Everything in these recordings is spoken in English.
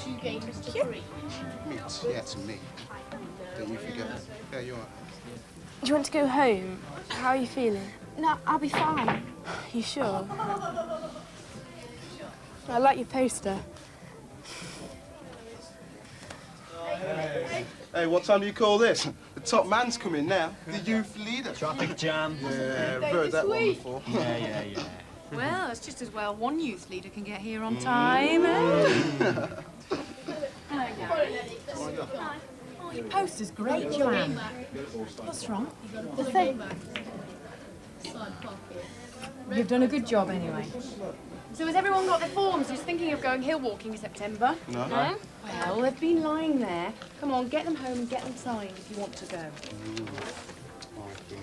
2 games to 3. Me, yeah, to me. Don't you forget. Yeah, you're right. Do you want to go home? How are you feeling? No, I'll be fine. You sure? I like your poster. Hey, what time do you call this? The top man's coming now. The youth leader. Traffic jam. Yeah, I've heard that one before. Yeah. Well, it's just as well one youth leader can get here on time. Oh, your poster's great, Joanne. What's wrong? The thing. You've done a good job anyway. So has everyone got their forms? Who's thinking of going hill walking in September? No. Well, they've been lying there. Come on, get them home and get them signed if you want to go.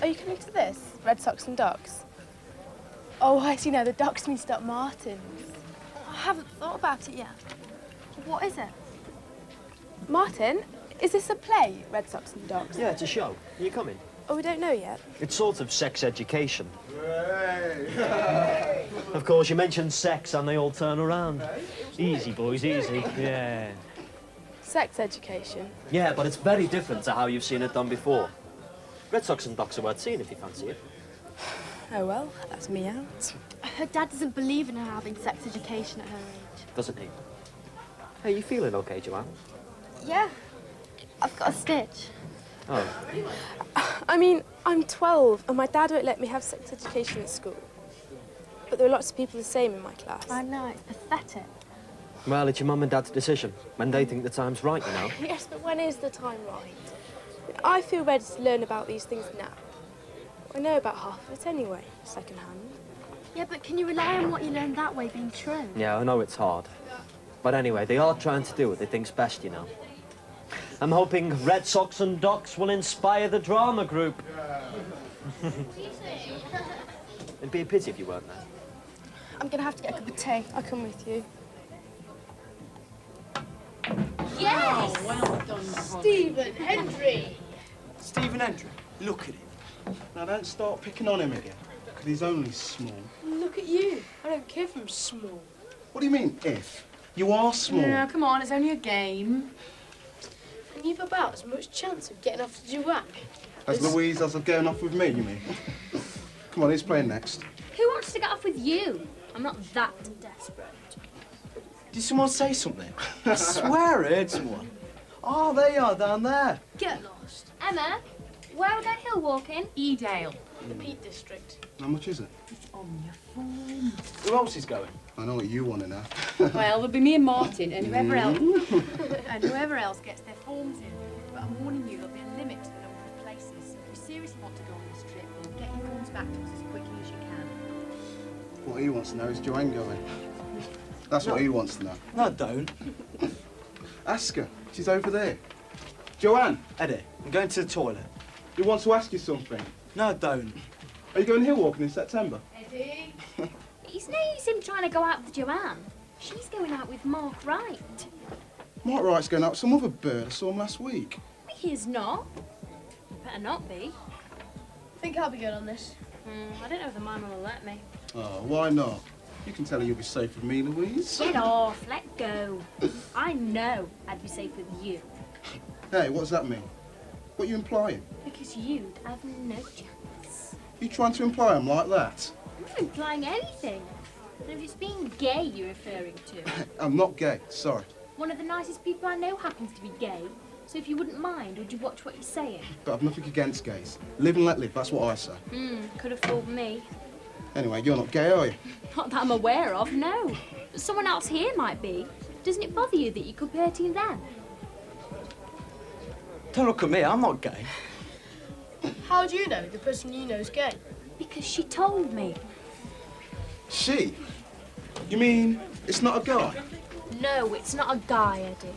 Are you coming to this? Red Sox and Ducks? Oh, I see now. The Ducks mean Stock Martins. I haven't thought about it yet. What is it? Martin, is this a play, Red Sox and Ducks? Yeah, it's a show. Are you coming? Oh, we don't know yet. It's sort of sex education. Of course, you mention sex and they all turn around. Easy, boys, easy. Yeah. Sex education. Yeah, but it's very different to how you've seen it done before. Red Sox and Ducks are worth seeing if you fancy it. Oh, well, that's me out. Her dad doesn't believe in her having sex education at her age. Doesn't he? Hey, you feeling okay, Joanne? Yeah. I've got a stitch. Oh. I mean, I'm 12 and my dad won't let me have sex education at school. But there are lots of people the same in my class. I know, it's pathetic. Well, it's your mum and dad's decision. When they think the time's right, you know. Yes, but when is the time right? I feel ready to learn about these things now. I know about half of it anyway, second-hand. Yeah, but can you rely on what you learn that way being true? Yeah, I know it's hard. But anyway, they are trying to do what they think's best, you know. I'm hoping Red Sox and Ducks will inspire the drama group. It'd be a pity if you weren't there. I'm going to have to get a cup of tea. I'll come with you. Yes! Oh, well done, Stephen Hendry. Stephen Hendry, look at him. Now, don't start picking on him again, because he's only small. Look at you. I don't care if I'm small. What do you mean, if? You are small. Yeah, come on, it's only a game. And you've about as much chance of getting off to Joanne. As Louise as of going off with me, you mean? Come on, who's playing next? Who wants to get off with you? I'm not that desperate. Did someone say something? I swear I heard someone. Oh, there you are, down there. Get lost. Emma, where are we going hill walking? Edale. The Peak District. How much is it? It's on your phone. Who else is going? I know what you want to know. Well, there'll be me and Martin and whoever else gets their forms in. But I'm warning you, there'll be a limit to the number of places. If you seriously want to go on this trip, then get your forms back to us as quickly as you can. What he wants to know is Joanne going. That's what he wants to know. No, don't. Ask her. She's over there. Joanne. Eddie, I'm going to the toilet. He wants to ask you something. No, don't. Are you going hill walking in September? Eddie. It's no use him trying to go out with Joanne. She's going out with Mark Wright. Mark Wright's going out with some other bird. I saw him last week. He is not. Better not be. I think I'll be good on this. I don't know if the man will let me. Oh, why not? You can tell her you'll be safe with me, Louise. Get off, let go. I know I'd be safe with you. Hey, what does that mean? What are you implying? Because you'd have no chance. You trying to imply I'm like that? I'm not implying anything. If it's being gay you're referring to. I'm not gay, sorry. One of the nicest people I know happens to be gay. So if you wouldn't mind, would you watch what you're saying? But I've nothing against gays. Live and let live, that's what I say. Could have fooled me. Anyway, you're not gay, are you? Not that I'm aware of, no. But someone else here might be. Doesn't it bother you that you could be hurting them? Don't look at me, I'm not gay. How do you know the person you know is gay? Because she told me. She? You mean it's not a guy? No, it's not a guy, Eddie.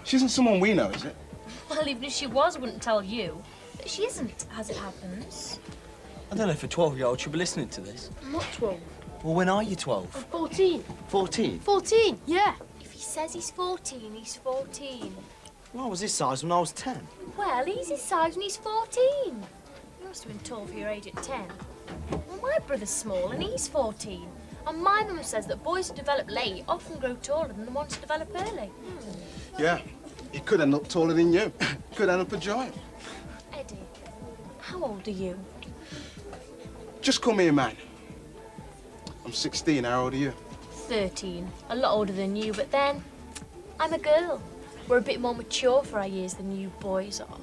She isn't someone we know, is it? Well, even if she was, I wouldn't tell you. But she isn't, as it happens. I don't know if a 12-year-old should be listening to this. I'm not 12. Well, when are you 12? I'm 14. 14? 14, yeah. If he says he's 14, he's 14. Well, I was this size when I was 10. Well, he's his size when he's 14. You must have been tall for your age at 10. Well, my brother's small and he's 14. And my mum says that boys who develop late often grow taller than the ones who develop early. Yeah, he could end up taller than you. Could end up a giant. Eddie, how old are you? Just call me a man. I'm 16, how old are you? 13. A lot older than you, but then I'm a girl. We're a bit more mature for our years than you boys are.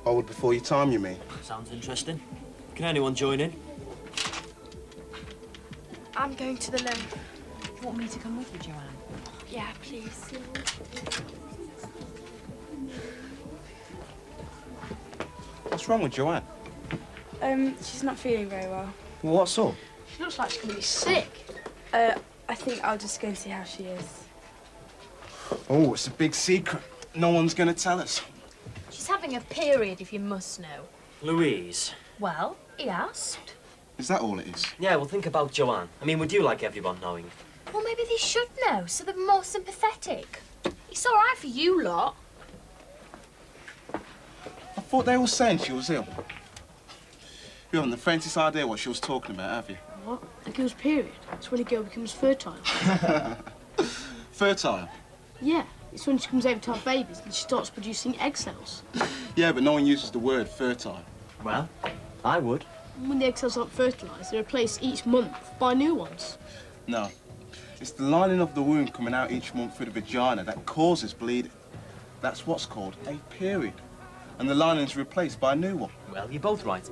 Old before your time, you mean? Sounds interesting. Can anyone join in? I'm going to the loo. You want me to come with you, Joanne? Yeah, please. What's wrong with Joanne? She's not feeling very well. What's up? She looks like she's gonna be sick. I think I'll just go and see how she is. Oh, it's a big secret. No one's gonna tell us. She's having a period, if you must know. Louise. Well, he asked. Is that all it is? Yeah, well, think about Joanne. I mean, would you like everyone knowing? Well, maybe they should know, so they're more sympathetic. It's all right for you lot. I thought they were saying she was ill. You haven't the faintest idea what she was talking about, have you? What? A girl's period? It's when a girl becomes fertile. Fertile? Yeah, it's when she comes over to have babies and she starts producing egg cells. Yeah, but no one uses the word fertile. Well, I would. And when the egg cells aren't fertilised, they're replaced each month by new ones. No. It's the lining of the womb coming out each month through the vagina that causes bleeding. That's what's called a period. And the lining's replaced by a new one. Well, you're both right.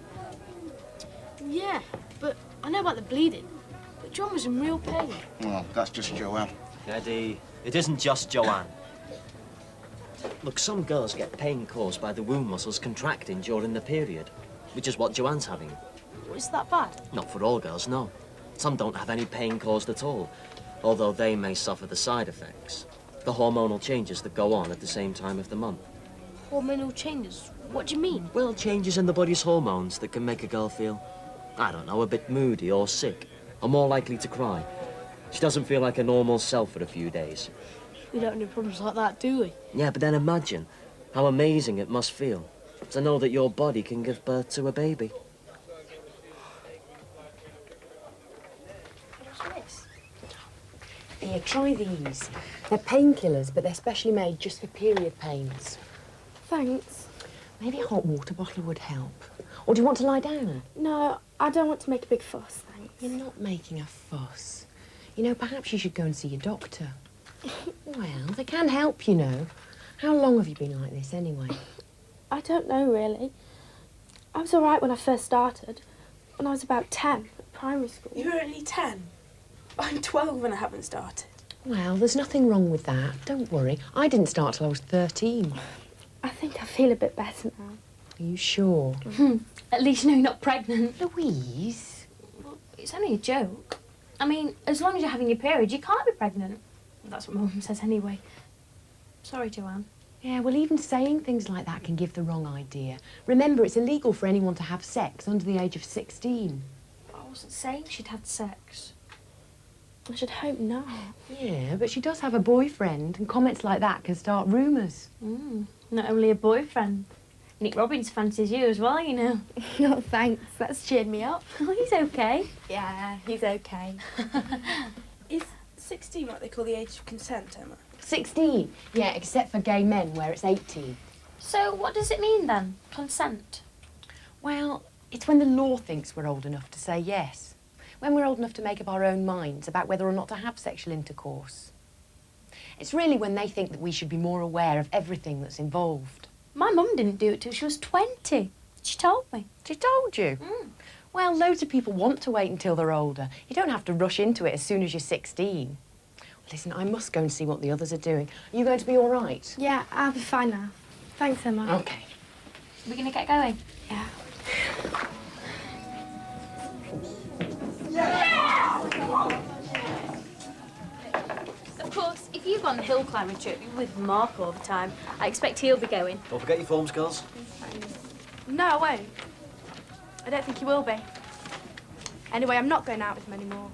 Yeah, but I know about the bleeding. But John was in real pain. Well, that's just Joanne. Eddie, it isn't just Joanne. Look, some girls get pain caused by the womb muscles contracting during the period, which is what Joanne's having. Is that bad? Not for all girls, no. Some don't have any pain caused at all, although they may suffer the side effects. The hormonal changes that go on at the same time of the month. Hormonal changes? What do you mean? Well, changes in the body's hormones that can make a girl feel, I don't know, a bit moody or sick, or more likely to cry. She doesn't feel like a normal self for a few days. We don't have any problems like that, do we? Yeah, but then imagine how amazing it must feel to know that your body can give birth to a baby. What's this? Here, try these. They're painkillers, but they're specially made just for period pains. Thanks. Maybe a hot water bottle would help. Or do you want to lie down? No, I don't want to make a big fuss, thanks. You're not making a fuss. You know, perhaps you should go and see your doctor. Well, they can help, you know. How long have you been like this, anyway? I don't know, really. I was all right when I first started, when I was about 10 at primary school. You were only 10. I'm 12 and I haven't started. Well, there's nothing wrong with that. Don't worry. I didn't start till I was 13. I think I feel a bit better now. Are you sure? At least you know you're not pregnant. Louise? Well, it's only a joke. I mean, as long as you're having your period, you can't be pregnant. That's what Mum says anyway. Sorry, Joanne. Yeah, well, even saying things like that can give the wrong idea. Remember, it's illegal for anyone to have sex under the age of 16. I wasn't saying she'd had sex. I should hope not. Yeah, but she does have a boyfriend, and comments like that can start rumours. Not only a boyfriend. Nick Robbins fancies you as well, you know. No, thanks. That's cheered me up. Oh, he's okay. Yeah, he's okay. Is 16 what they call the age of consent, Emma? 16? Yeah, except for gay men, where it's 18. So what does it mean then? Consent? Well, it's when the law thinks we're old enough to say yes. When we're old enough to make up our own minds about whether or not to have sexual intercourse. It's really when they think that we should be more aware of everything that's involved. My mum didn't do it till she was 20. She told me. She told you? Well, loads of people want to wait until they're older. You don't have to rush into it as soon as you're 16. Listen, I must go and see what the others are doing. Are you going to be all right? Yeah, I'll be fine now. Thanks, Emma. OK. We're going to get going? Yeah. Of course, if you go on the hill climbing trip, you're with Mark all the time. I expect he'll be going. Don't forget your forms, girls. No, I won't. I don't think he will be. Anyway, I'm not going out with him anymore.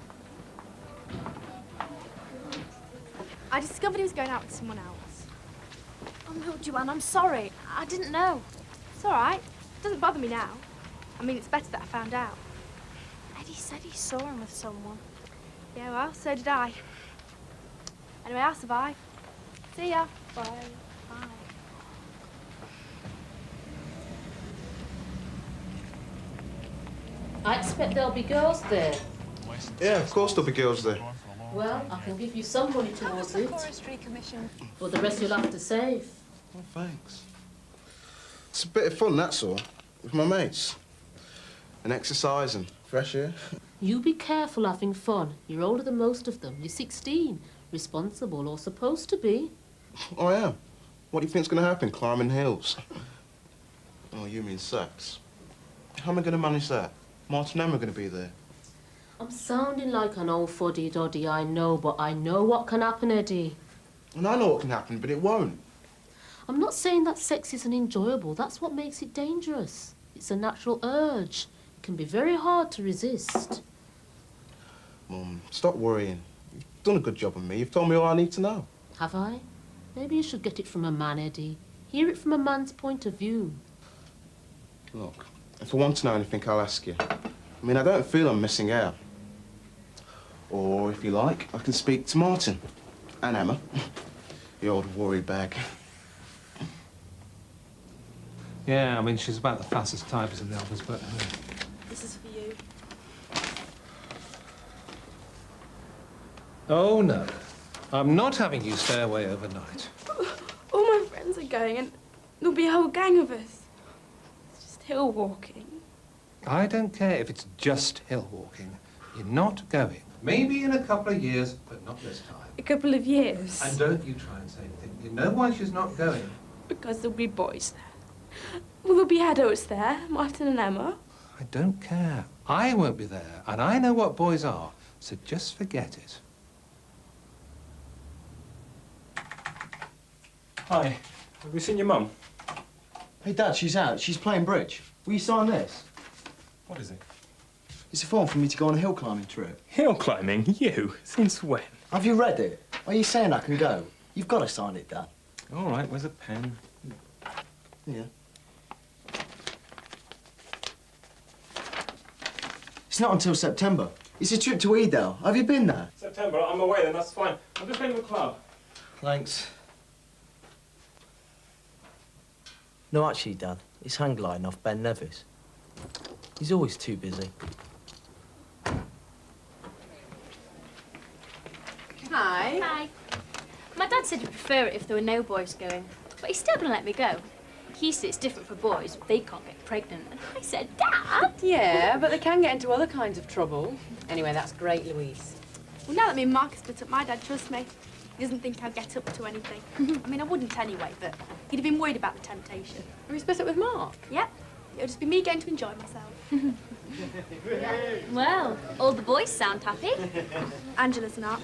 I discovered he was going out with someone else. Oh, no, Joanne, I'm sorry. I didn't know. It's all right. It doesn't bother me now. I mean, it's better that I found out. Eddie said he saw him with someone. Yeah, well, Well, so did I. Anyway, I'll survive. See ya. Bye. Bye. I expect there'll be girls there. Yeah, of course there'll be girls there. Well, I can give you some money towards it. Forestry Commission. But the rest you'll have to save. Oh, thanks. It's a bit of fun, that's all, with my mates. And exercise and fresh air. You be careful having fun. You're older than most of them. You're 16. Responsible, or supposed to be. I am. What do you think's going to happen, climbing hills? Oh, you mean sex. How am I going to manage that? Martin and Emma are going to be there. I'm sounding like an old fuddy-duddy, I know, but I know what can happen, Eddie. And I know what can happen, but it won't. I'm not saying that sex isn't enjoyable. That's what makes it dangerous. It's a natural urge. It can be very hard to resist. Mum, stop worrying. You've done a good job on me. You've told me all I need to know. Have I? Maybe you should get it from a man, Eddie. Hear it from a man's point of view. Look, if I want to know anything, I'll ask you. I mean, I don't feel I'm missing out. Or, if you like, I can speak to Martin. And Emma. The old worry bag. Yeah, I mean, she's about the fastest typist in the office, but... This is for you. Oh, no. I'm not having you stay away overnight. All my friends are going and there'll be a whole gang of us. It's just hill walking. I don't care if it's just hill walking. You're not going. Maybe in a couple of years, but not this time. A couple of years. And don't you try and say anything. You know why she's not going? Because there'll be boys there. Well, there'll be adults there, Martin and Emma. I don't care. I won't be there, and I know what boys are, so just forget it. Hi. Have you seen your mum? Hey, Dad, she's out. She's playing bridge. Will you sign this? What is it? It's a form for me to go on a hill climbing trip. Hill climbing? You? Since when? Have you read it? Are you saying I can go? You've got to sign it, Dad. All right, where's a pen? Yeah. It's not until September. It's a trip to Edale. Have you been there? September, I'm away then, that's fine. I'm just going to the club. Thanks. No, actually, Dad, it's hang gliding off Ben Nevis. He's always too busy. Hi. Hi. My dad said he'd prefer it if there were no boys going, but he's still going to let me go. He said it's different for boys. They can't get pregnant. And I said, Dad! Yeah, but they can get into other kinds of trouble. Anyway, that's great, Louise. Well, now that me and Marcus split up, my dad trusts me. He doesn't think I'll get up to anything. I mean, I wouldn't anyway, but he'd have been worried about the temptation. Are you split up with Mark? Yep. It'll just be me getting to enjoy myself. Well, all the boys sound happy. Angela's not.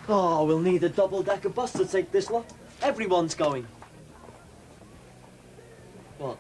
Oh, we'll need a double-decker bus to take this lot. Everyone's going. What?